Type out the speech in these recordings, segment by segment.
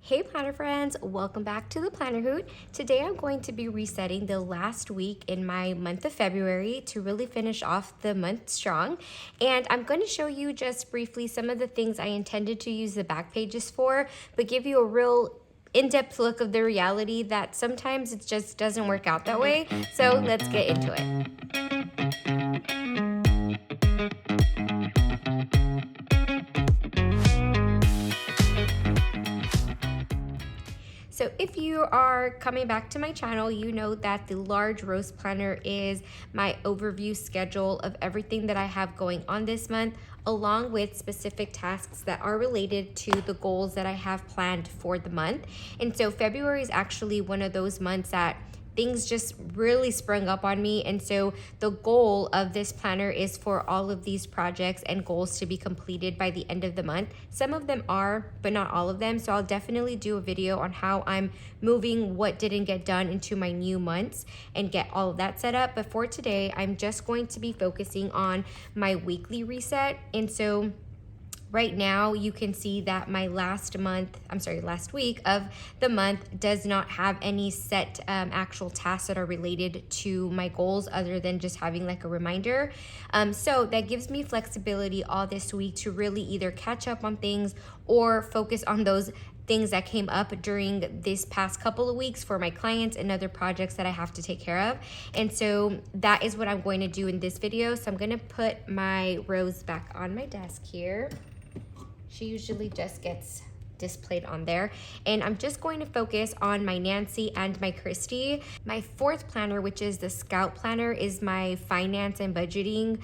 Hey planner friends, welcome back to the Planner Hoot. Today I'm going to be resetting the last week in my month of February to really finish off the month strong. And I'm going to show you just briefly some of the things I intended to use the back pages for, but give you a real in-depth look of the reality that sometimes it just doesn't work out that way. So let's get into it. So if you are coming back to my channel, you know that the large rose planner is my overview schedule of everything that I have going on this month, along with specific tasks that are related to the goals that I have planned for the month. And so February is actually one of those months that things just really sprung up on me. And so the goal of this planner is for all of these projects and goals to be completed by the end of the month. Some of them are, but not all of them. So I'll definitely do a video on how I'm moving what didn't get done into my new months and get all of that set up. But for today, I'm just going to be focusing on my weekly reset. And so right now, you can see that my last week of the month does not have any set actual tasks that are related to my goals other than just having like a reminder. So that gives me flexibility all this week to really either catch up on things or focus on those things that came up during this past couple of weeks for my clients and other projects that I have to take care of. And so that is what I'm going to do in this video. So I'm going to put my rose back on my desk here. She usually just gets displayed on there. And I'm just going to focus on my Nancy and my Christy. My fourth planner, which is the Scout planner, is my finance and budgeting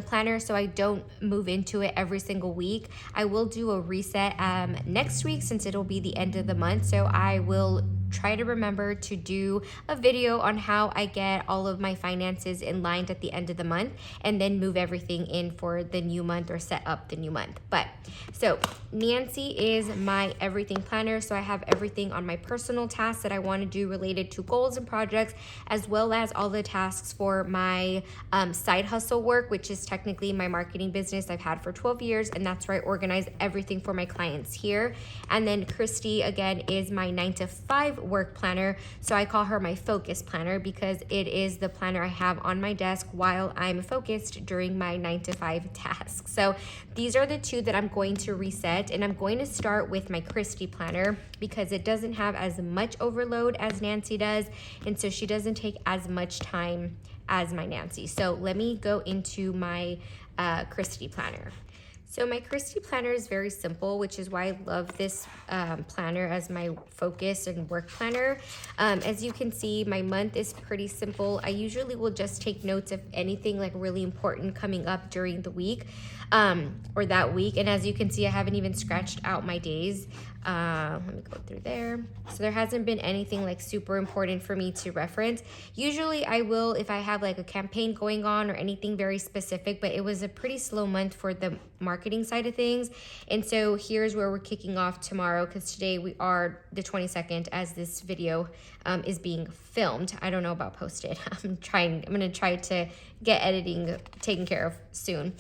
planner, so I don't move into it every single week. I will do a reset next week since it'll be the end of the month, so I will try to remember to do a video on how I get all of my finances in line at the end of the month and then move everything in for the new month or set up the new month. But so Nancy is my everything planner, so I have everything on my personal tasks that I want to do related to goals and projects, as well as all the tasks for my side hustle work, which is technically my marketing business I've had for 12 years, and that's where I organize everything for my clients here. And then Christy, again, is my 9-to-5 work planner, so I call her my focus planner because it is the planner I have on my desk while I'm focused during my 9-to-5 tasks. So these are the two that I'm going to reset, and I'm going to start with my Christy planner because it doesn't have as much overload as Nancy does, and so she doesn't take as much time as my Nancy. So let me go into my Christy planner. So my Christy planner is very simple, which is why I love this planner as my focus and work planner. As you can see, my month is pretty simple. I usually will just take notes of anything like really important coming up during the week or that week. And as you can see, I haven't even scratched out my days. Let me go through there. So there hasn't been anything like super important for me to reference. Usually I will if I have like a campaign going on or anything very specific, but it was a pretty slow month for the marketing side of things. And so here's where we're kicking off tomorrow, because today we are the 22nd as this video is being filmed. I don't know about posted. I'm going to try to get editing taken care of soon.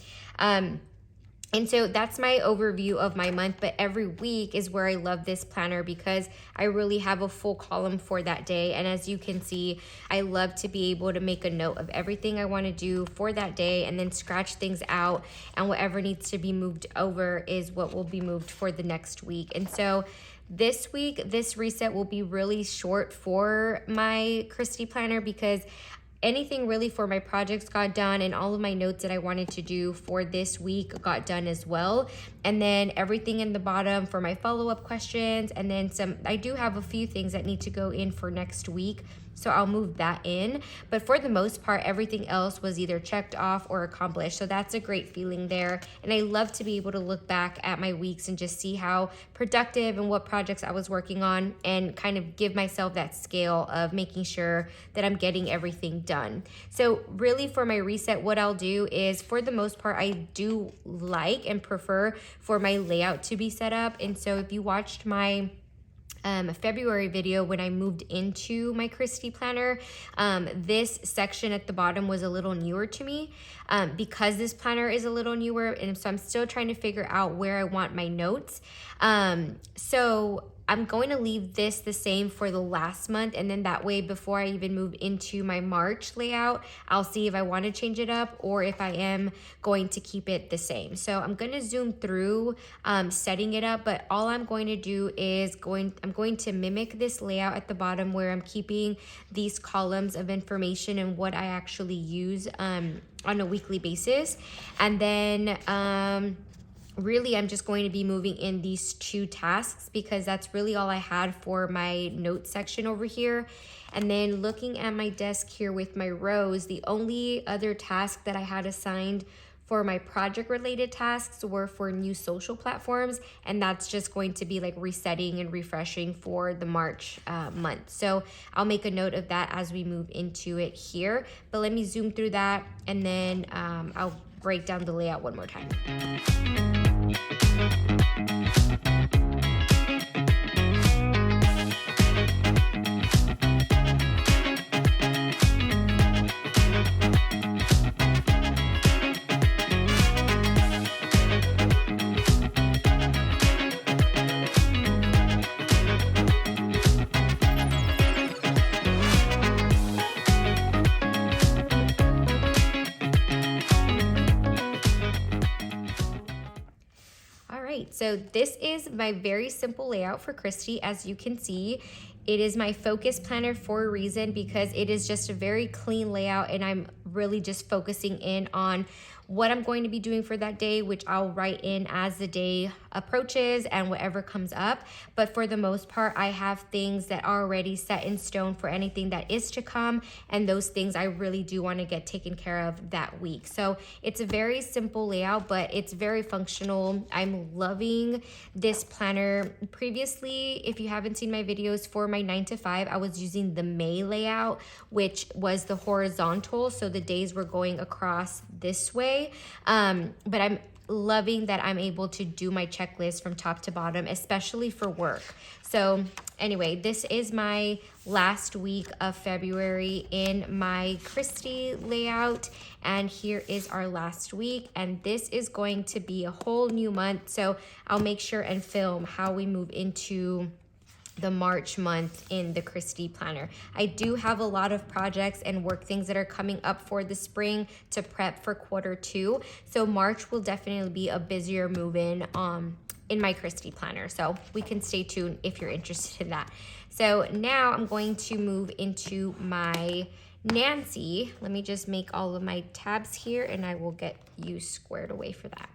And so that's my overview of my month, but every week is where I love this planner because I really have a full column for that day. And as you can see, I love to be able to make a note of everything I want to do for that day and then scratch things out, and whatever needs to be moved over is what will be moved for the next week. And so this week, this reset will be really short for my Christy planner because anything really for my projects got done, and all of my notes that I wanted to do for this week got done as well. And then everything in the bottom for my follow-up questions, and then I do have a few things that need to go in for next week, so I'll move that in. But for the most part, everything else was either checked off or accomplished. So that's a great feeling there. And I love to be able to look back at my weeks and just see how productive and what projects I was working on and kind of give myself that scale of making sure that I'm getting everything done. So really for my reset, what I'll do is, for the most part, I do like and prefer for my layout to be set up. And so if you watched my February video when I moved into my Christy planner, this section at the bottom was a little newer to me because this planner is a little newer, and so I'm still trying to figure out where I want my notes. So I'm going to leave this the same for the last month, and then that way before I even move into my March layout, I'll see if I want to change it up or if I am going to keep it the same. So I'm going to zoom through setting it up, but all I'm going to do is I'm going to mimic this layout at the bottom where I'm keeping these columns of information and what I actually use on a weekly basis. And then really, I'm just going to be moving in these 2 tasks because that's really all I had for my notes section over here. And then looking at my desk here with my rows, the only other task that I had assigned for my project related tasks were for new social platforms, and that's just going to be like resetting and refreshing for the March month. So I'll make a note of that as we move into it here, but let me zoom through that and then I'll break down the layout one more time. So this is my very simple layout for Christy. As you can see, it is my focus planner for a reason because it is just a very clean layout, and I'm really just focusing in on what I'm going to be doing for that day, which I'll write in as the day approaches and whatever comes up. But for the most part, I have things that are already set in stone for anything that is to come, and those things I really do want to get taken care of that week. So it's a very simple layout, but it's very functional. I'm loving this planner. Previously, if you haven't seen my videos for my 9 to 5, I was using the May layout, which was the horizontal, so the days were going across this way. But I'm loving that I'm able to do my checklist from top to bottom, especially for work. So anyway, this is my last week of February in my Christy layout, and here is our last week, and this is going to be a whole new month. So I'll make sure and film how we move into the March month in the Christy planner. I do have a lot of projects and work things that are coming up for the spring to prep for Q2. So March will definitely be a busier move-in in my Christy planner. So we can stay tuned if you're interested in that. So now I'm going to move into my Nancy. Let me just make all of my tabs here and I will get you squared away for that.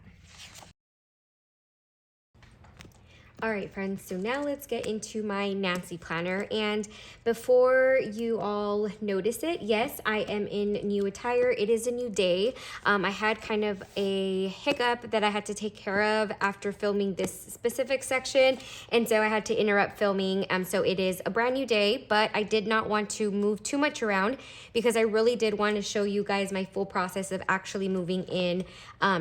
All right, friends, so now let's get into my Nancy planner. And before you all notice it, yes, I am in new attire. It is a new day. I had kind of a hiccup that I had to take care of after filming this specific section, and so I had to interrupt filming. So it is a brand new day, but I did not want to move too much around because I really did want to show you guys my full process of actually moving in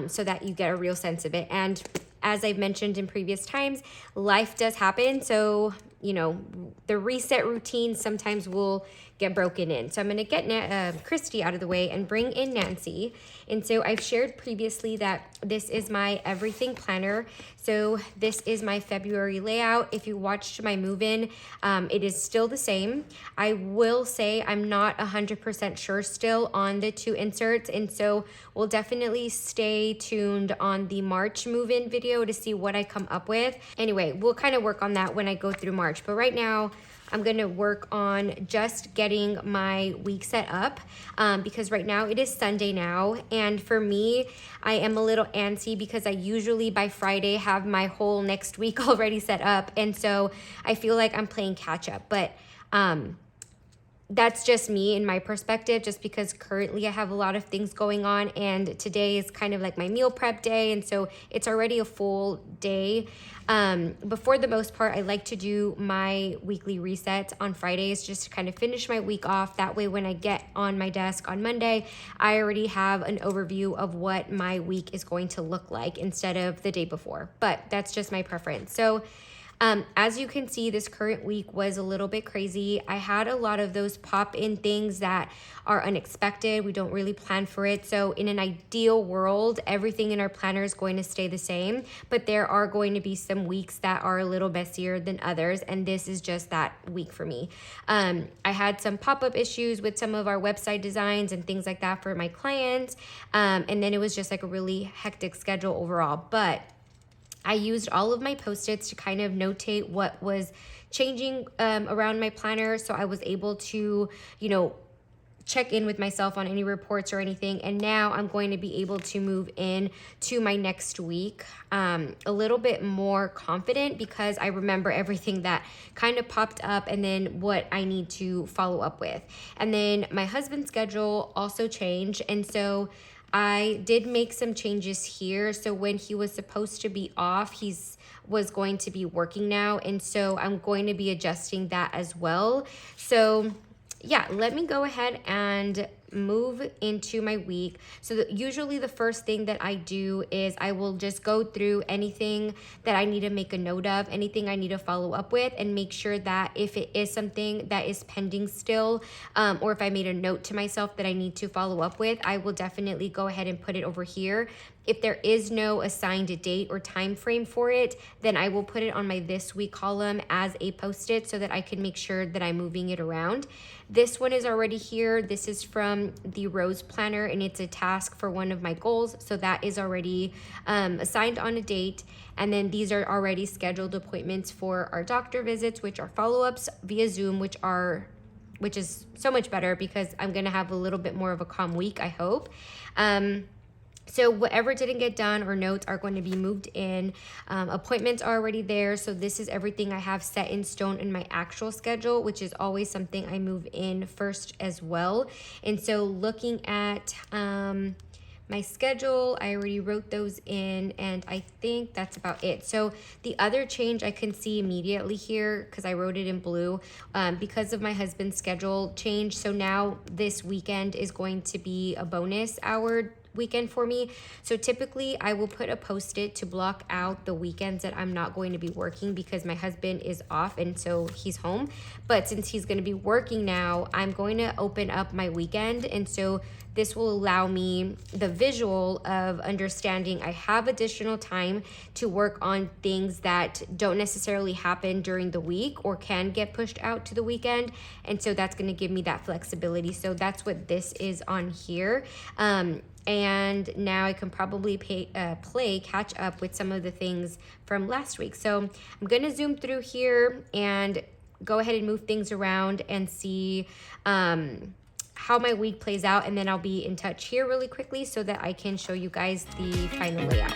so that you get a real sense of it. And as I've mentioned in previous times, life does happen. So, you know, the reset routine sometimes will get broken in. So I'm going to get Christy out of the way and bring in Nancy. And so I've shared previously that this is my everything planner. So this is my February layout. If you watched my move-in, it is still the same. I will say I'm not 100% sure still on the 2 inserts. And so we'll definitely stay tuned on the March move-in video to see what I come up with. Anyway, we'll kind of work on that when I go through March. But right now, I'm going to work on just getting my week set up because right now it is Sunday now. And for me, I am a little antsy because I usually by Friday have my whole next week already set up. And so I feel like I'm playing catch up. But that's just me in my perspective, just because currently I have a lot of things going on and today is kind of like my meal prep day. And so it's already a full day. But for the most part, I like to do my weekly resets on Fridays just to kind of finish my week off. That way, when I get on my desk on Monday, I already have an overview of what my week is going to look like instead of the day before. But that's just my preference. So As you can see, this current week was a little bit crazy. I had a lot of those pop in things that are unexpected. We don't really plan for it. So in an ideal world, everything in our planner is going to stay the same, but there are going to be some weeks that are a little messier than others. And this is just that week for me. I had some pop-up issues with some of our website designs and things like that for my clients. And then it was just like a really hectic schedule overall. But I used all of my Post-its to kind of notate what was changing around my planner. So I was able to, check in with myself on any reports or anything. And now I'm going to be able to move in to my next week a little bit more confident, because I remember everything that kind of popped up and then what I need to follow up with. And then my husband's schedule also changed. And so I did make some changes here. So when he was supposed to be off, was going to be working now. And so I'm going to be adjusting that as well. So yeah, let me go ahead and move into my week. So usually the first thing that I do is I will just go through anything that I need to make a note of, anything I need to follow up with, and make sure that if it is something that is pending still, or if I made a note to myself that I need to follow up with, I will definitely go ahead and put it over here. If there is no assigned date or time frame for it, then I will put it on my this week column as a Post-it so that I can make sure that I'm moving it around. This one is already here. This is from the Rose Planner, and it's a task for one of my goals. So that is already assigned on a date. And then these are already scheduled appointments for our doctor visits, which are follow-ups via Zoom, which is so much better because I'm gonna have a little bit more of a calm week, I hope. So whatever didn't get done or notes are going to be moved in. Appointments are already there. So this is everything I have set in stone in my actual schedule, which is always something I move in first as well. And so looking at my schedule, I already wrote those in, and I think that's about it. So the other change I can see immediately here, because I wrote it in blue, because of my husband's schedule change. So now this weekend is going to be a bonus hour weekend for me. So typically I will put a Post-it to block out the weekends that I'm not going to be working, because my husband is off and so he's home. But since he's going to be working now, I'm going to open up my weekend, and so this will allow me the visual of understanding I have additional time to work on things that don't necessarily happen during the week or can get pushed out to the weekend. And so that's going to give me that flexibility. So that's what this is on here. And now I can probably play catch up with some of the things from last week. So I'm going to zoom through here and go ahead and move things around and see how my week plays out. And then I'll be in touch here really quickly so that I can show you guys the final layout.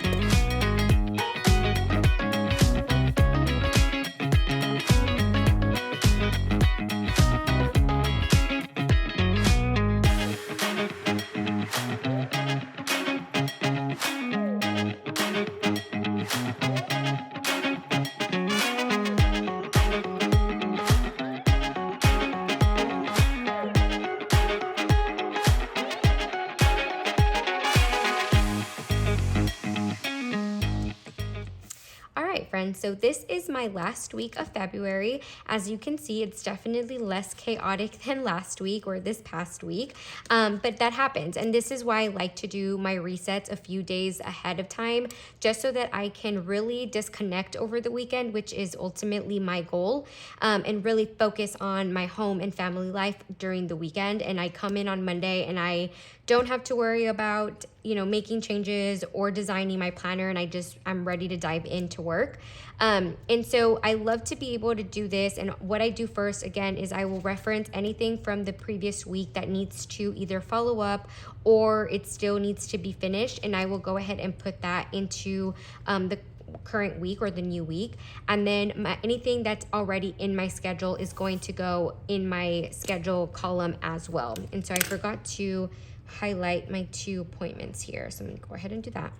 Friends, so this is my last week of February. As you can see, it's definitely less chaotic than last week or this past week, but that happens. And this is why I like to do my resets a few days ahead of time, just so that I can really disconnect over the weekend, which is ultimately my goal, and really focus on my home and family life during the weekend. And I come in on Monday and I don't have to worry about, making changes or designing my planner, and I'm ready to dive into work. And so I love to be able to do this. And what I do first, again, is I will reference anything from the previous week that needs to either follow up or it still needs to be finished. And I will go ahead and put that into the current week or the new week. And then anything that's already in my schedule is going to go in my schedule column as well. And so I forgot to highlight my 2 appointments here. So I'm gonna go ahead and do that.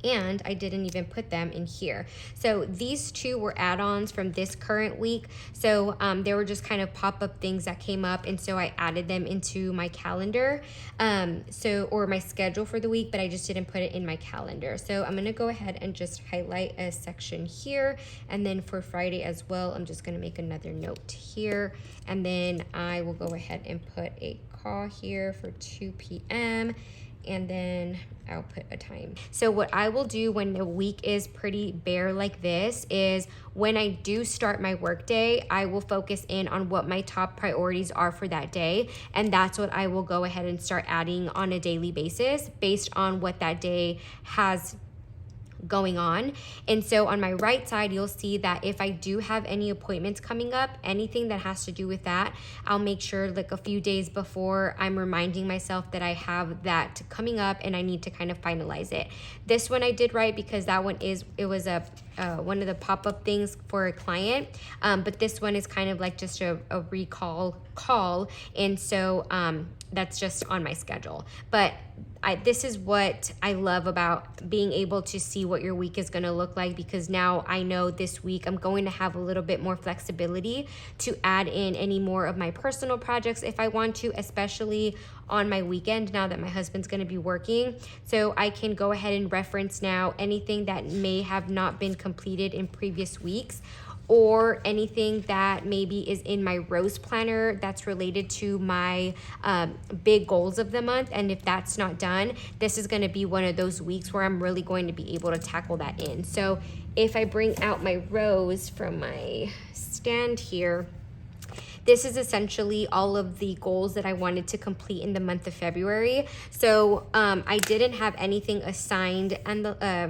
And I didn't even put them in here. So these two were add-ons from this current week. So they were just kind of pop-up things that came up, and so I added them into my calendar, or my schedule for the week, but I just didn't put it in my calendar. So I'm gonna go ahead and just highlight a section here, and then for Friday as well, I'm just gonna make another note here, and then I will go ahead and put a call here for 2 p.m. and then I'll put a time. So what I will do when the week is pretty bare like this is when I do start my work day, I will focus in on what my top priorities are for that day. And that's what I will go ahead and start adding on a daily basis based on what that day has going on. And so on my right side, you'll see that if I do have any appointments coming up, anything that has to do with that, I'll make sure like a few days before I'm reminding myself that I have that coming up and I need to kind of finalize it. This one I did right because that one was one of the pop-up things for a client, but this one is kind of like just a recall call, and so that's just on my schedule. But this is what I love about being able to see what your week is going to look like, because now I know this week I'm going to have a little bit more flexibility to add in any more of my personal projects if I want to, especially on my weekend now that my husband's going to be working. So I can go ahead and reference now anything that may have not been completed in previous weeks, or anything that maybe is in my rose planner that's related to my big goals of the month. And if that's not done, this is going to be one of those weeks where I'm really going to be able to tackle that in. So if I bring out my rose from my stand here, this is essentially all of the goals that I wanted to complete in the month of February. So I didn't have anything assigned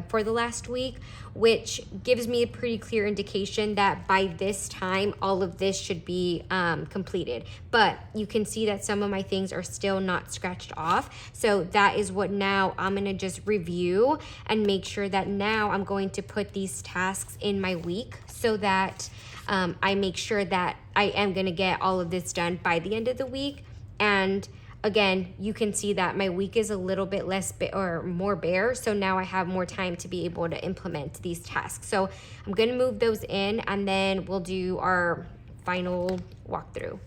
for the last week, which gives me a pretty clear indication that by this time, all of this should be completed. But you can see that some of my things are still not scratched off. So that is what now I'm gonna just review and make sure that now I'm going to put these tasks in my week so that I make sure that I am going to get all of this done by the end of the week. And again, you can see that my week is a little bit less or more bare. So now I have more time to be able to implement these tasks. So I'm going to move those in, and then we'll do our final walkthrough.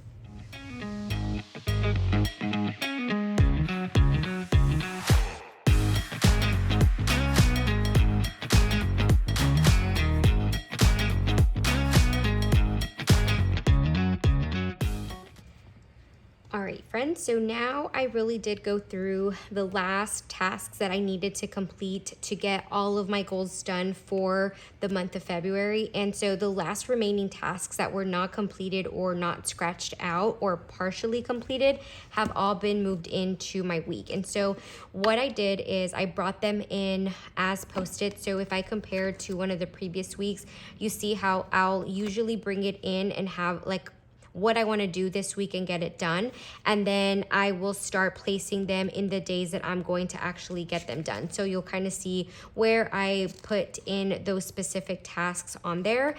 All right, friends, so now I really did go through the last tasks that I needed to complete to get all of my goals done for the month of February. And so the last remaining tasks that were not completed or not scratched out or partially completed have all been moved into my week. And so what I did is I brought them in as posted. So if I compare to one of the previous weeks, you see how I'll usually bring it in and have like what I want to do this week and get it done. And then I will start placing them in the days that I'm going to actually get them done. So you'll kind of see where I put in those specific tasks on there.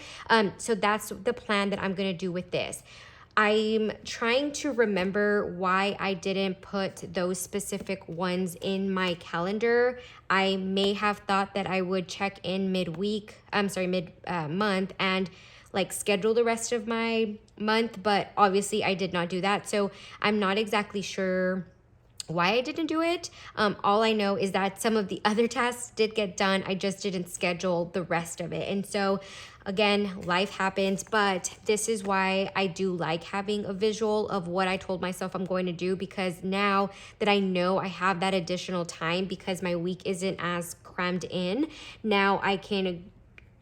So that's the plan that I'm going to do with this. I'm trying to remember why I didn't put those specific ones in my calendar. I may have thought that I would check in mid-month and like schedule the rest of my month, but obviously I did not do that. So I'm not exactly sure why I didn't do it. All I know is that some of the other tasks did get done. I just didn't schedule the rest of it. And so again, life happens, but this is why I do like having a visual of what I told myself I'm going to do, because now that I know I have that additional time because my week isn't as crammed in, now I can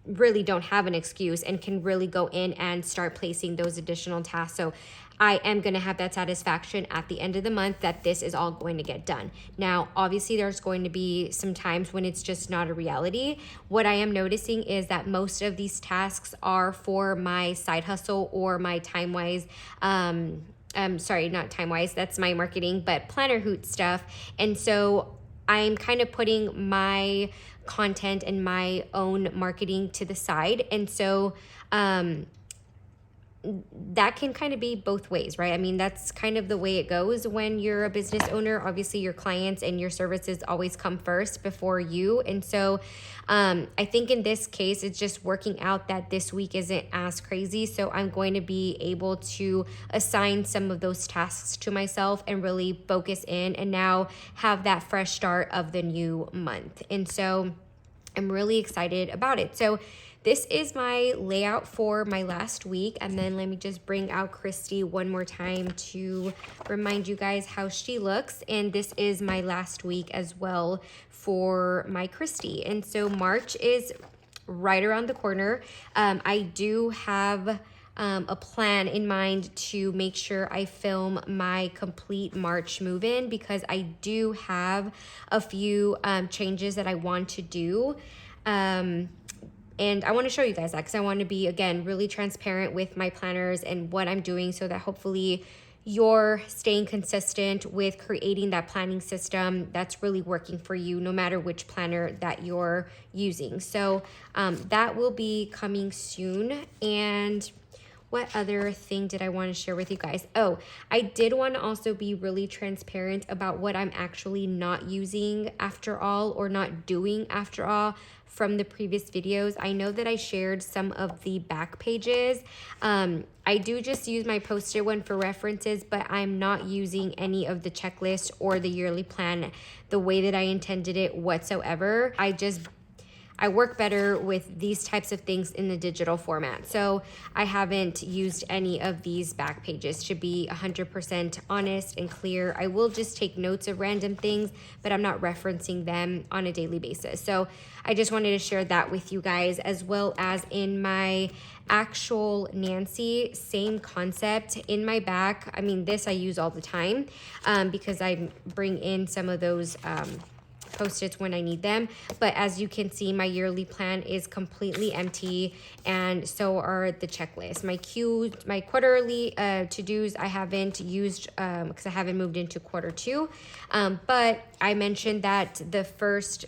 really don't have an excuse and can really go in and start placing those additional tasks. So I am going to have that satisfaction at the end of the month that this is all going to get done. Now, obviously, there's going to be some times when it's just not a reality. What I am noticing is that most of these tasks are for my side hustle or my TimeWise, sorry, not TimeWise, that's my marketing, but Planner Hoot stuff. And so I'm kind of putting my content and my own marketing to the side. And so that can kind of be both ways, right? I mean, that's kind of the way it goes when you're a business owner. Obviously, your clients and your services always come first before you. And so I think in this case, it's just working out that this week isn't as crazy. So I'm going to be able to assign some of those tasks to myself and really focus in and now have that fresh start of the new month. And so I'm really excited about it. So this is my layout for my last week. And then let me just bring out Christy one more time to remind you guys how she looks. And this is my last week as well for my Christy. And so March is right around the corner. I do have a plan in mind to make sure I film my complete March move-in, because I do have a few changes that I want to do. And I want to show you guys that, because I want to be, again, really transparent with my planners and what I'm doing, so that hopefully you're staying consistent with creating that planning system that's really working for you, no matter which planner that you're using. So that will be coming soon. And what other thing did I want to share with you guys? Oh, I did want to also be really transparent about what I'm actually not using after all, or not doing after all, from the previous videos. I know that I shared some of the back pages. I do just use my Post-it one for references, but I'm not using any of the checklist or the yearly plan the way that I intended it whatsoever. I work better with these types of things in the digital format. So I haven't used any of these back pages, to be 100% honest and clear. I will just take notes of random things, but I'm not referencing them on a daily basis. So I just wanted to share that with you guys, as well as in my actual Nancy, same concept in my back. I mean, this I use all the time because I bring in some of those Post-its when I need them. But as you can see, my yearly plan is completely empty, and so are the checklists. My quarterly to-dos I haven't used because I haven't moved into quarter two. But I mentioned that the first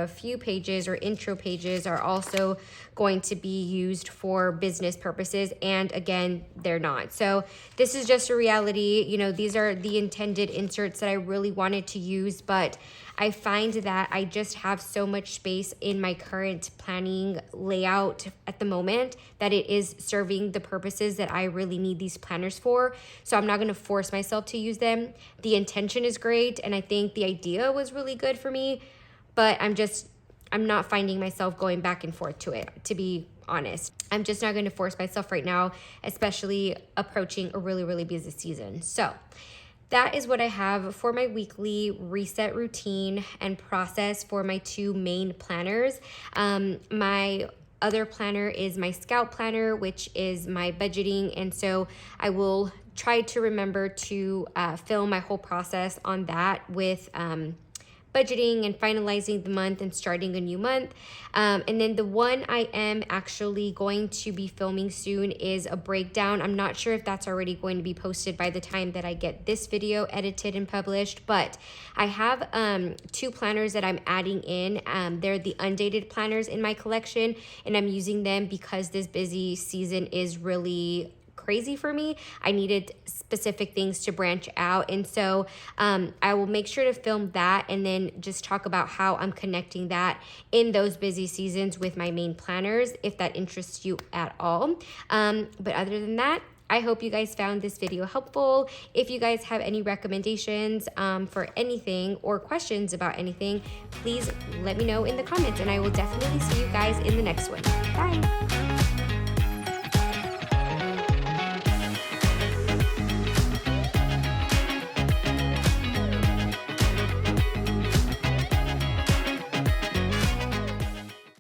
few pages or intro pages are also going to be used for business purposes, and again, they're not. So this is just a reality. You know, these are the intended inserts that I really wanted to use, but I find that I just have so much space in my current planning layout at the moment that it is serving the purposes that I really need these planners for. So I'm not going to force myself to use them. The intention is great, and I think the idea was really good for me, but I'm not finding myself going back and forth to it, to be honest. I'm just not going to force myself right now, especially approaching a really, really busy season. So that is what I have for my weekly reset routine and process for my two main planners. My other planner is my Scout planner, which is my budgeting. And so I will try to remember to film my whole process on that with budgeting and finalizing the month and starting a new month. And then the one I am actually going to be filming soon is a breakdown. I'm not sure if that's already going to be posted by the time that I get this video edited and published, but I have two planners that I'm adding in. They're the undated planners in my collection, and I'm using them because this busy season is really crazy for me. I needed specific things to branch out. And so I will make sure to film that and then just talk about how I'm connecting that in those busy seasons with my main planners, if that interests you at all. But other than that, I hope you guys found this video helpful. If you guys have any recommendations for anything or questions about anything, please let me know in the comments, and I will definitely see you guys in the next one. Bye.